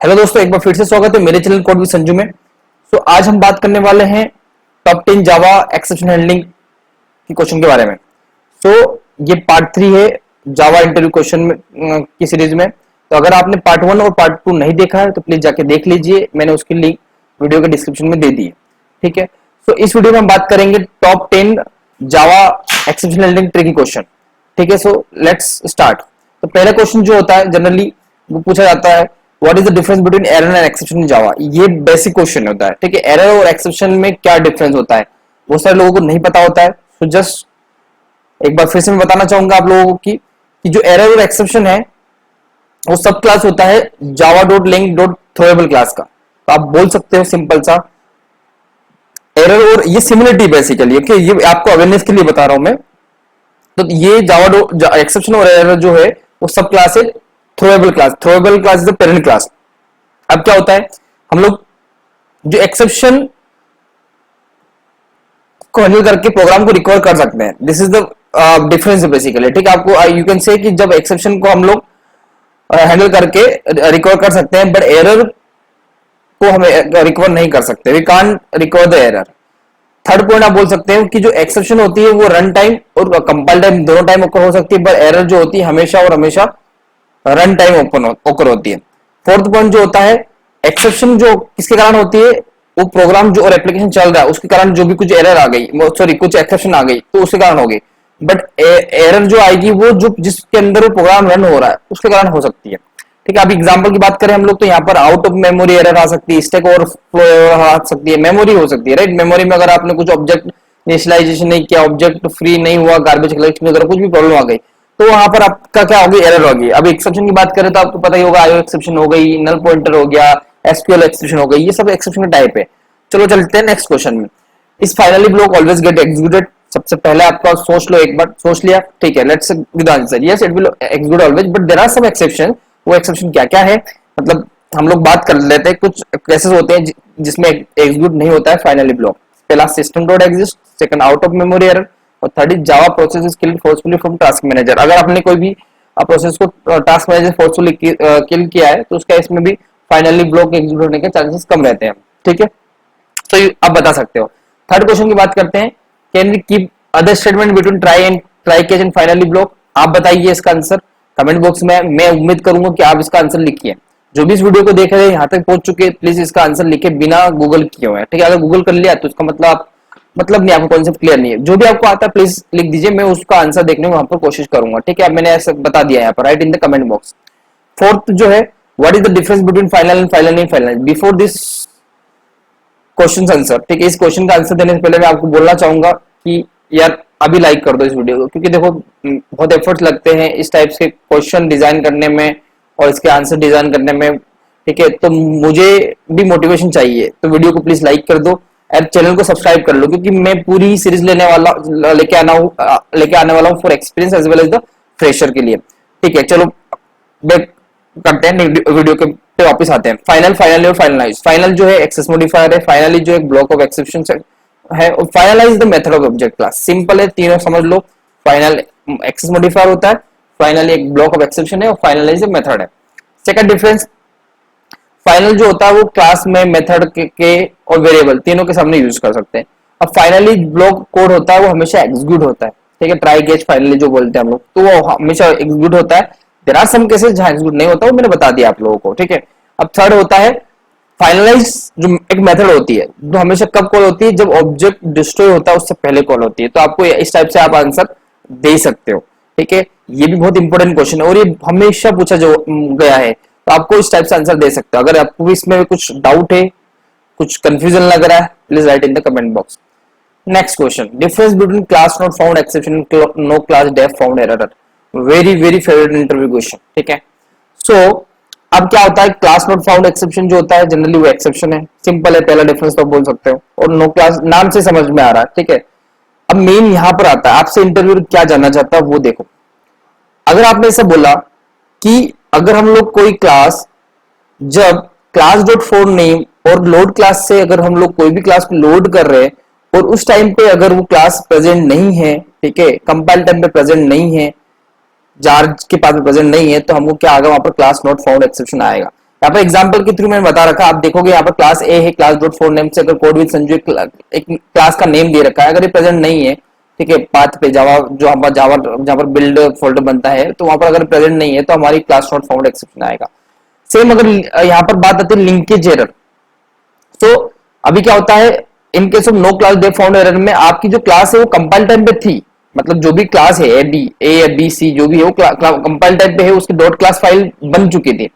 Hello दोस्तों, एक बार फिर से स्वागत है मेरे चैनल कोड विद संजू में। आज हम बात करने वाले हैं टॉप 10 जावा एक्सेप्शन हैंडलिंग की क्वेश्चन के बारे में। ये पार्ट 3 है जावा इंटरव्यू क्वेश्चन में की सीरीज में। तो अगर आपने पार्ट 1 और पार्ट 2 नहीं देखा है तो प्लीज जाके देख लीजिए, मैंने उसकी लिंक वीडियो के डिस्क्रिप्शन में दे दी है। ठीक है, इस वीडियो में हम बात करेंगे टॉप 10 जावा एक्सेप्शन हैंडलिंग ट्रिकी क्वेश्चन। ठीक है, लेट्स स्टार्ट। तो पहला क्वेश्चन जो होता है जनरली वो पूछा जाता है, what is the difference between error and exception in Java. ये बेसिक क्वेश्चन होता है। ठीक है, एरर और एक्सेप्शन में क्या डिफरेंस होता है बहुत सारे लोगों को नहीं पता होता है। जस्ट एक बार फिर से मैं बताना चाहूंगा आप लोगों को कि जो एरर और एक्सेप्शन है वो सब क्लास होता है Java dot link dot throwable class का। तो आप बोल सकते हो सिंपल सा एरर और ये सिमिलरिटी बेसिकली। ओके, ये आपको अवेयरनेस के लिए बता रहा हूं मैं। तो ये जावा एक्सेप्शन और एरर जो है वो सब क्लास है throwable class. Throwable class is the parent class. अब क्या होता है, हम लोग जो एक्सेप्शन को हैंडल करके प्रोग्राम को रिकवर कर सकते हैं। This is the difference basically. ठीक है, आपको यू कैन से कि जब एक्सेप्शन को हम लोग हैंडल करके रिकवर कर सकते हैं, बट एरर को हमें रिकवर नहीं कर सकते। We can't recover the error. Third point आप बोल सकते हैं कि जो एक्सेप्शन होती है वो रन टाइम और कंपाइल टाइम दोनों टाइम ओकर हो सकती है, बट एरर जो होती है हमेशा और हमेशा रन टाइम ओकर होती है। फोर्थ पॉइंट जो होता है, एक्सेप्शन जो किसके कारण होती है, वो प्रोग्राम जो और एप्लीकेशन चल रहा है उसके कारण जो भी कुछ एरर आ गई, सॉरी कुछ एक्सेप्शन आ गई तो उसके कारण होगी। बट एरर जो आएगी वो जो जिसके अंदर वो प्रोग्राम रन हो रहा है उसके कारण हो सकती है। ठीक है, अब एग्जांपल की बात करें हम लोग तो यहाँ पर आउट ऑफ मेमोरी एरर आ सकती है, स्टैक ओवरफ्लो एरर आ सकती है, मेमोरी हो सकती है। राइट, मेमोरी में अगर आपने कुछ ऑब्जेक्ट इनिशियलाइजेशन नहीं किया, ऑब्जेक्ट फ्री नहीं हुआ, गार्बेज कलेक्शन वगैरह कुछ भी प्रॉब्लम आ गई तो वहां पर आपका क्या होगी, एरर होगी। अब एक्सेप्शन की बात करें तो आपको पता ही होगा, आईओ एक्सेप्शन हो गई, नल पॉइंटर हो गया, एसक्यूएल एक्सेप्शन हो गई, ये सब एक्सेप्शन का टाइप है। चलो चलते हैं नेक्स्ट क्वेश्चन में। इस finally block always get executed. सबसे पहले आपका सोच लो, एक बार सोच लिया। ठीक है, let's with answer yes it will execute always, but there are some exception. वो एक्सेप्शन क्या क्या है, मतलब हम लोग बात कर लेते हैं। कुछ केसेस होते हैं जिसमें एग्जीक्यूट नहीं होता है फाइनली ब्लॉक। पहला system dot exist, second out of memory error, और third is Java process is killed forcefully from task manager. अगर आपने कोई भी प्रोसेस को टास्क मैनेजर फोर्सफुली किल किया है तो उसका इसमें भी फाइनली ब्लॉक एग्जीक्यूट होने के चांसेस कम रहते हैं। ठीक है, तो आप बता सकते हो। थर्ड क्वेश्चन की बात करते हैं, can we keep other statement between try catch and finally block. आप बताइए इसका आंसर कमेंट बॉक्स में। मैं उम्मीद करूंगा कि आप इसका आंसर लिखिए। जो भी इस वीडियो को देख रहे हैं यहाँ तक पहुंच चुके, प्लीज इसका आंसर लिखे बिना गूगल किए हुए। ठीक है, अगर गूगल कर लिया तो इसका मतलब नहीं, आपको कॉन्सेप्ट क्लियर नहीं है। जो भी आपको आता है प्लीज लिख दीजिए, मैं उसका आंसर देखने की वहां पर कोशिश करूंगा। ठीक है, अब मैंने ऐसा बता दिया यहाँ पर, right in the comment box. Fourth जो है, what is the difference between final and final and final. Before this question answer, ठीक है, इस क्वेश्चन का आंसर देने से पहले मैं आपको बोलना चाहूंगा कि यार अभी लाइक कर दो इस वीडियो को, क्योंकि देखो बहुत एफर्ट्स लगते हैं इस टाइप के क्वेश्चन डिजाइन करने में और इसके आंसर डिजाइन करने में। ठीक है, तो मुझे भी मोटिवेशन चाहिए, तो वीडियो को प्लीज लाइक कर दो और चैनल को सब्सक्राइब कर लो, क्योंकि मैं पूरी सीरीज लेके आने वाला हूँ for experience as well as the fresher के लिए। ठीक है, चलो बैक करते हैं वीडियो के पे वापस आते हैं। फाइनल और फाइनलाइज। फाइनल जो है एक्सेस मॉडिफायर है, फाइनली जो एक ब्लॉक ऑफ एक्सेप्शन है, और finalize the method of object class. Simple है, तीनों समझ लो। फाइनल एक्सेस मॉडिफायर होता है, फाइनली एक ब्लॉक ऑफ एक्सेप्शन है, और फाइनलाइज मेथड है। सेकंड डिफरेंस, फाइनल जो होता है वो क्लास में मेथड के और वेरिएबल तीनों के सामने यूज कर सकते हैं। अब फाइनली ब्लॉक कोड होता है वो हमेशा एग्जीक्यूट होता है। ठीक है, ट्राई कैच फाइनली जो बोलते हैं हम लोग, तो वो हमेशा एग्जीक्यूट होता है। देयर आर सम केसेस जहां एग्जीक्यूट नहीं होता, वो मैंने बता दिया आप लोगों को। ठीक है, अब थर्ड होता है फाइनलाइज, जो एक मेथड होती है जो हमेशा कब कॉल होती है, जब ऑब्जेक्ट डिस्ट्रॉय होता है उससे पहले कॉल होती है। तो आपको इस टाइप से आप आंसर दे सकते हो। ठीक है, ये भी बहुत इंपॉर्टेंट क्वेश्चन है और ये हमेशा पूछा जो गया है, तो आपको इस टाइप से आंसर दे सकते हो। अगर आपको भी इसमें कुछ डाउट है, कुछ कंफ्यूजन लग रहा है, please write in the comment box. Next question, difference between class not found exception, no class def found error. Very very favourite interview question. ठीक है, अब क्या होता है, क्लास नॉट फाउंड एक्सेप्शन जो होता है जनरली वो एक्सेप्शन है। सिंपल है, पहला डिफरेंस तो बोल सकते हो, और नो क्लास नाम से समझ में आ रहा है। ठीक है, अब मेन यहां पर आता है, आपसे इंटरव्यू क्या जानना चाहता है वो देखो। अगर आपने ऐसा बोला कि अगर हम लोग कोई क्लास, जब क्लास डॉट फोर नेम और लोड क्लास से अगर हम लोग कोई भी क्लास को लोड कर रहे हैं और उस टाइम पे अगर वो क्लास प्रेजेंट नहीं है, ठीक है, कंपाइल टाइम पे प्रेजेंट नहीं है, जार के पास प्रेजेंट नहीं है, तो हमको क्या आएगा, वहां पर क्लास नॉट फाउंड एक्सेप्शन आएगा। यहाँ पर एग्जांपल के थ्रू मैंने बता रखा, आप देखोगे यहाँ पर क्लास ए है, क्लास डॉट फोर नेम से अगर कोड विद संजू एक क्लास का नेम दे रखा है, अगर ये प्रेजेंट नहीं है, ठीक है, पाथ पे जावा जो हमारा जावा जहाँ पर बिल्ड फोल्डर बनता है, तो वहां पर अगर प्रेजेंट नहीं है तो हमारी क्लास नॉट फाउंड एक्सेप्शन आएगा। सेम अगर यहाँ पर बात आती है लिंकेज एरर, तो अभी क्या होता है, in case of no class def found error में आपकी जो क्लास है वो कंपाइल टाइम पे थी, मतलब जो भी क्लास है ए बी सी जो भी है वो कंपाइल टाइम पे है, उसकी डॉट क्लास फाइल बन चुकी थी।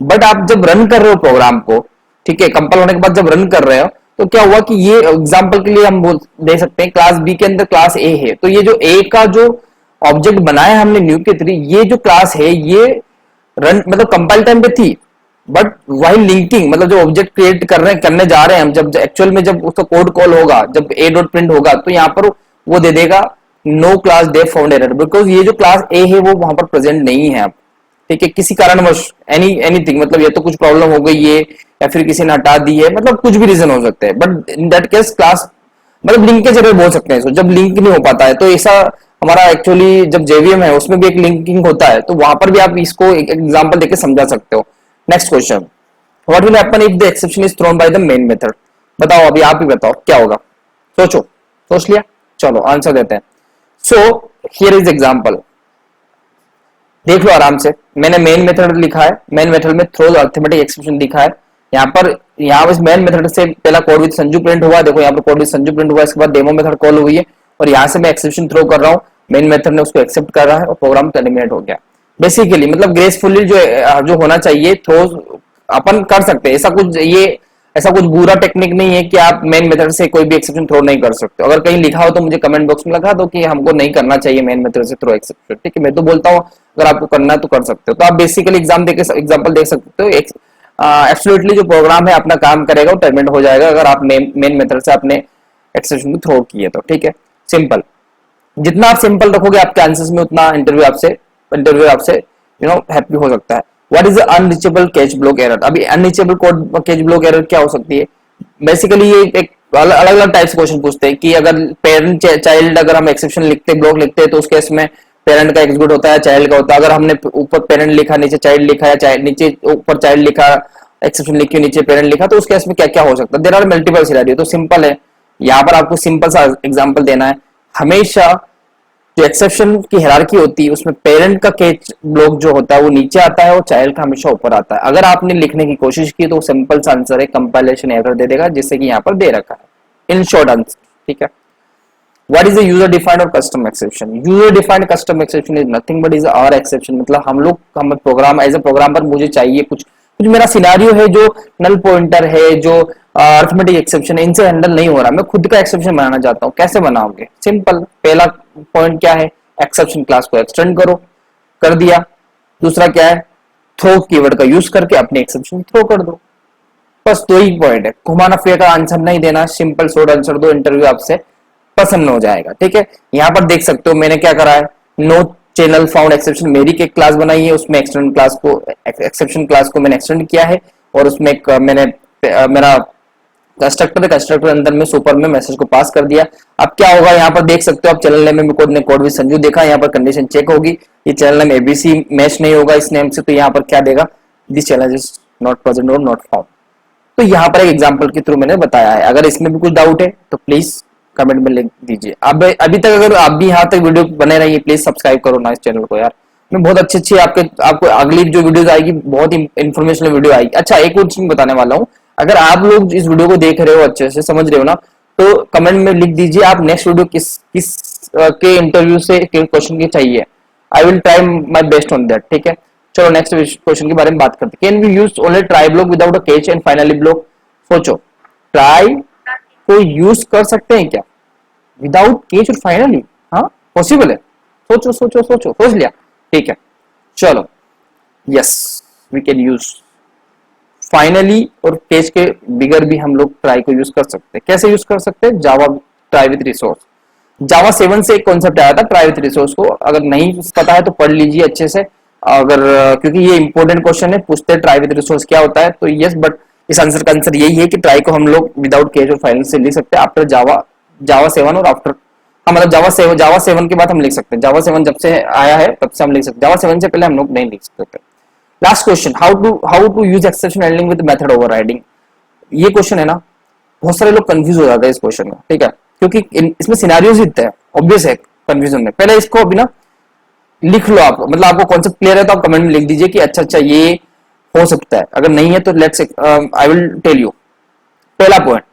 बट आप जब रन कर रहे हो प्रोग्राम को, ठीक है, कंपाइल होने के बाद जब रन कर रहे हो, तो क्या हुआ कि ये एग्जांपल के लिए हम दे सकते हैं क्लास बी के अंदर क्लास ए है, तो ये जो ए का जो ऑब्जेक्ट बनाया हमने न्यू के थ्रू, ये जो क्लास है ये रन मतलब कंपाइल टाइम पे थी, बट वाई लिंकिंग मतलब जो ऑब्जेक्ट क्रिएट करने जा रहे हैं हम, जब एक्चुअल में जब उसका कोड कॉल होगा, जब ए डॉट प्रिंट होगा, तो यहाँ पर वो दे देगा no class def found error, because ये जो क्लास ए है वो वहां पर प्रेजेंट नहीं है। अब ठीक है, किसी कारणवश एनीथिंग, मतलब ये तो कुछ प्रॉब्लम हो गई है या फिर किसी ने हटा दी है, मतलब कुछ भी रीजन हो सकते हैं, but in that case class मतलब लिंकेज एरर बोल सकते हैं इसको, जब लिंक नहीं हो पाता है। तो ऐसा हमारा एक्चुअली जब जेवीएम है उसमें भी एक लिंकिंग होता है, तो वहां पर भी आप इसको एक एग्जांपल देके समझा सकते हो। Next question, what will happen if the exception is throne by the main method. बताओ, अभी आप ही बताओ क्या होगा, सोचो, सोच लिया, चलो आंसर देते हैं। सो हियर इज एग्जांपल, देख लो आराम से, मैंने मेन मेथड लिखा है, मेन मेथड में थ्रो अरिथमेटिक एक्सेप्शन लिखा है, यहाँ इस मेन मेथड से पहला कोड विद संजू प्रिंट हुआ, देखो यहाँ पर कोड विद संजू प्रिंट हुआ, इसके बाद डेमो मेथड कॉल हुई है, और यहाँ से मैं एक्सेप्शन थ्रो कर रहा हूँ, मेन मेथड ने उसको एक्सेप्ट कर रहा है और प्रोग्राम टर्मिनेट हो गया। बेसिकली मतलब ग्रेसफुली जो होना चाहिए थ्रो अपन कर सकते हैं, ऐसा कुछ बुरा टेक्निक नहीं है कि आप मेन मेथड से कोई भी एक्सेप्शन थ्रो नहीं कर सकते। अगर कहीं लिखा हो तो मुझे कमेंट बॉक्स में लगा दो कि हमको नहीं करना चाहिए मेन मेथड से थ्रो एक्सेप्शन, ठीक है, मैं तो बोलता हूँ अगर आपको करना है तो कर सकते हो। तो आप बेसिकली एग्जाम्पल देख सकते हो, एब्सोल्युटली जो प्रोग्राम है अपना काम करेगा, वो टर्मिनेट हो जाएगा अगर आप मेन मेथड से अपने एक्सेप्शन को थ्रो किए तो, ठीक है, सिंपल। जितना आप सिंपल रखोगे आपके आंसर्स में, उतना इंटरव्यू आपसे हैप्पी हो सकता है। What is unreachable catch block error. अभी अनरीचेबल कैच ब्लॉक एरर क्या हो सकती है, बेसिकली ये एक अलग अलग टाइप से क्वेश्चन पूछते हैं कि अगर पेरेंट चाइल्ड अगर हम एक्सेप्शन लिखते ब्लॉक लिखते हैं तो उस केस में पेरेंट का एग्जीक्यूट होता है, चाइल्ड का होता है। अगर हमने ऊपर पेरेंट लिखा नीचे चाइल्ड लिखा, या नीचे ऊपर चाइल्ड लिखा एक्सेप्शन लिख के नीचे पेरेंट लिखा, तो उस केस में क्या क्या हो सकता है। देयर आर मल्टीपल सिनेरियो, तो सिंपल है, यहाँ पर आपको सिंपल सा एग्जांपल देना है। हमेशा जो एक्सेप्शन की हायरार्की होती है उसमें पेरेंट का कैच ब्लॉक जो होता है वो नीचे आता है और चाइल्ड का हमेशा ऊपर आता है। अगर आपने लिखने की कोशिश की तो सिंपल सा आंसर है कंपाइलेशन एरर दे देगा, जिससे कि यहाँ पर दे रखा है इन शॉर्ट आंसर, ठीक है। What is a user defined और custom exception? User defined custom exception is nothing but is our exception, मतलब हम प्रोग्राम एज ए प्रोग्रामर मुझे चाहिए कुछ मेरा सिनारियो है जो नल पॉइंटर है, जो अरिथमेटिक एक्सेप्शन है, इनसे हैंडल नहीं हो रहा, मैं खुद का एक्सेप्शन बनाना चाहता हूँ। कैसे बनाओगे, सिंपल, पहला पॉइंट क्या है, एक्सेप्शन क्लास को एक्सटेंड करो, कर दिया। दूसरा क्या है, थ्रो कीवर्ड का यूज करके अपने एक्सेप्शन थ्रो कर दो, बस दो ही पॉइंट है। घुमाना फिर का आंसर नहीं देना, सिंपल शॉर्ट आंसर दो, इंटरव्यू आपसे पसंद हो जाएगा, ठीक है। यहाँ पर देख सकते हो मैंने क्या करा है, नो चैनल फाउंड एक्सेप्शन मेरी एक क्लास बनाई है, उसमें एक्सटेंड क्लास को एक्सेप्शन क्लास को मैंने एक्सटेंड किया है, और उसमें मैंने मेरा कंस्ट्रक्टर अंदर में सुपर में मैसेज को पास कर दिया। अब क्या होगा, यहाँ पर देख सकते हो आप चैनल नेम में कोड विद संजू देखा, यहाँ पर कंडीशन चेक होगी, ये चैनल नेम एबीसी मैच नहीं होगा इस नेम से, तो यहाँ पर क्या देगा, this channel is not present और नॉट फाउंड। तो यहाँ पर एक एग्जांपल के थ्रू मैंने बताया है, अगर इसमें भी कुछ डाउट है तो प्लीज कमेंट में लिख दीजिए। अब अभी तक अगर आप भी यहाँ तक वीडियो बने रहिए, प्लीज सब्सक्राइब करो ना इस चैनल को यार, मैं बहुत अच्छी आपको अगली जो वीडियोस आएगी बहुत इंफॉर्मेशनल वीडियो आएगी। अच्छा, एक और चीज बताने वाला हूँ, अगर आप लोग इस वीडियो को देख रहे हो अच्छे से समझ रहे हो ना, तो कमेंट में लिख दीजिए आप नेक्स्ट वीडियो किस के इंटरव्यू से क्वेश्चन की चाहिए, I will try my best on that, ठीक है। चलो नेक्स्ट क्वेश्चन के बारे में बात करते हैं। Can we use only try block without a catch and finally block. सोचो, ट्राई को यूज कर सकते हैं क्या विदाउट केच और फाइनली, हाँ पॉसिबल है, सोचो सोचो सोचो, सोच लिया, ठीक है। चलो, yes we can use finally और केच के बिगर भी हम लोग ट्राई को यूज कर सकते हैं। कैसे यूज कर सकते हैं, जावा ट्राई विद रिसोर्स, जावा 7 से एक कॉन्सेप्ट आया था ट्राई विद रिसोर्स को, अगर नहीं पता है तो पढ़ लीजिए अच्छे से, अगर क्योंकि ये इंपॉर्टेंट क्वेश्चन है, पूछते हैं ट्राई विद रिसोर्स क्या होता है, तो यस, बट इस आंसर का आंसर यही है कि ट्राई को हम लोग विदाउट केच और फाइनल से लिख सकते हैं आफ्टर जावा 7 और आफ्टर, हाँ मतलब जावा 7 के बाद हम लिख सकते हैं, जावा 7 जब से आया है तब से हम लिख सकते हैं, जावा 7 से पहले हम लोग नहीं लिख सकते। Last question, how to use exception handling with method overriding. ये क्वेश्चन है ना, बहुत सारे लोग कंफ्यूज हो जाते हैं इस क्वेश्चन में, ठीक है, क्योंकि इसमें सिनेरियोज इतने हैं, ऑब्वियस है कंफ्यूजन में। पहले इसको अभी ना लिख लो आप, मतलब आपको कॉन्सेप्ट क्लियर है तो आप कमेंट में लिख दीजिए कि अच्छा अच्छा ये हो सकता है, अगर नहीं है तो let's I will tell you. पहला पॉइंट,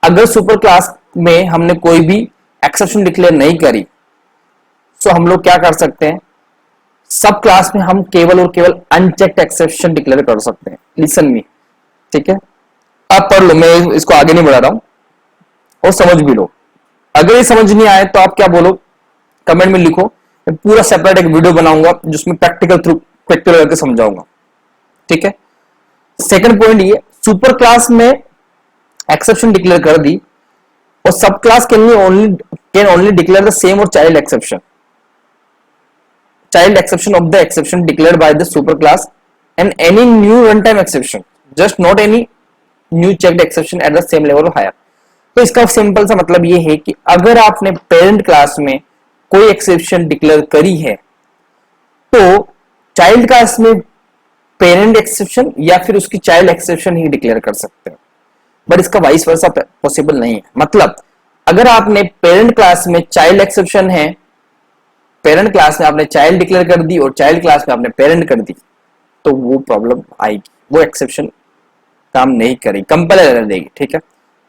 अगर सुपर क्लास में हमने कोई भी एक्सेप्शन डिक्लेयर नहीं करी तो हम लोग क्या कर सकते हैं, सब क्लास में हम केवल और केवल अनचेक्ड एक्सेप्शन डिक्लेयर कर सकते हैं। लिसन मी, ठीक है, आप पढ़ लो, मैं इसको आगे नहीं बढ़ा रहा हूं और समझ भी लो। अगर ये समझ नहीं आए तो आप क्या बोलो, कमेंट में लिखो, मैं पूरा सेपरेट एक वीडियो बनाऊंगा जिसमें प्रैक्टिकल करके समझाऊंगा, ठीक है। सेकंड पॉइंट ये, सुपर क्लास में एक्सेप्शन डिक्लेयर कर दी और sub class can only declare the same और child exception of the exception declared by the superclass and any new runtime exception, just not any new checked exception at the same level or higher। तो इसका simple सा मतलब ये है कि अगर आपने पेरेंट क्लास में कोई एक्सेप्शन डिक्लेयर करी है तो चाइल्ड क्लास में पेरेंट एक्सेप्शन या फिर उसकी चाइल्ड एक्सेप्शन ही डिक्लेयर कर सकते हैं, बट इसका वाइस वर्सा पॉसिबल नहीं है। मतलब अगर आपने पेरेंट क्लास में चाइल्ड एक्सेप्शन है, पेरेंट क्लास में आपने चाइल्ड डिक्लेयर कर दी और चाइल्ड क्लास में आपने पेरेंट कर दी, तो वो प्रॉब्लम आएगी, वो एक्सेप्शन काम नहीं करेगी, कंपेल एरर देगी, ठीक है।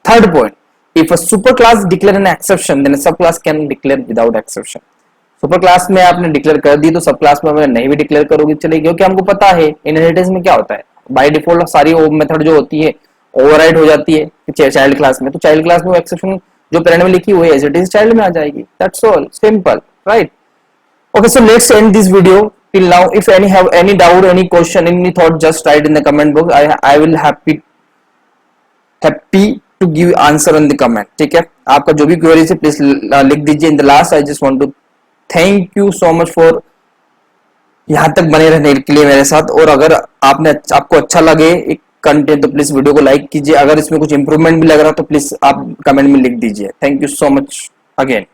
Third point, if a super class declare an exception then sub class can declare without exception. Super class में आपने डिक्लेयर कर दी तो सब क्लास में नहीं भी डिक्लेयर करोगे चलेगी, क्योंकि हमको पता है इनहेरिटेंस में क्या होता है, बाय डिफॉल्ट सारी मेथड जो होती है ओवरराइड हो जाती है चाइल्ड क्लास में, तो चाइल्ड क्लास में वो एक्सेप्शन जो पेरेंट में लिखी हुई है एज इट इज चाइल्ड में आ जाएगी, that's all, simple, right. Okay, so let's end this video till now. If any have any doubt, any question, any thought, just write in the comment box. I will happy to give answer in the comment. ठीक है, आपका जो भी query है please लिख दीजिए। In the last I just want to thank you so much for यहाँ तक बने रहने के लिए मेरे साथ। और अगर आपको अच्छा लगे एक कंटेंट तो प्लीज वीडियो को लाइक कीजिए। अगर इसमें कुछ इंप्रूवमेंट भी लग रहा तो प्लीज आप कमेंट में लिख दीजिए। Thank you so much again.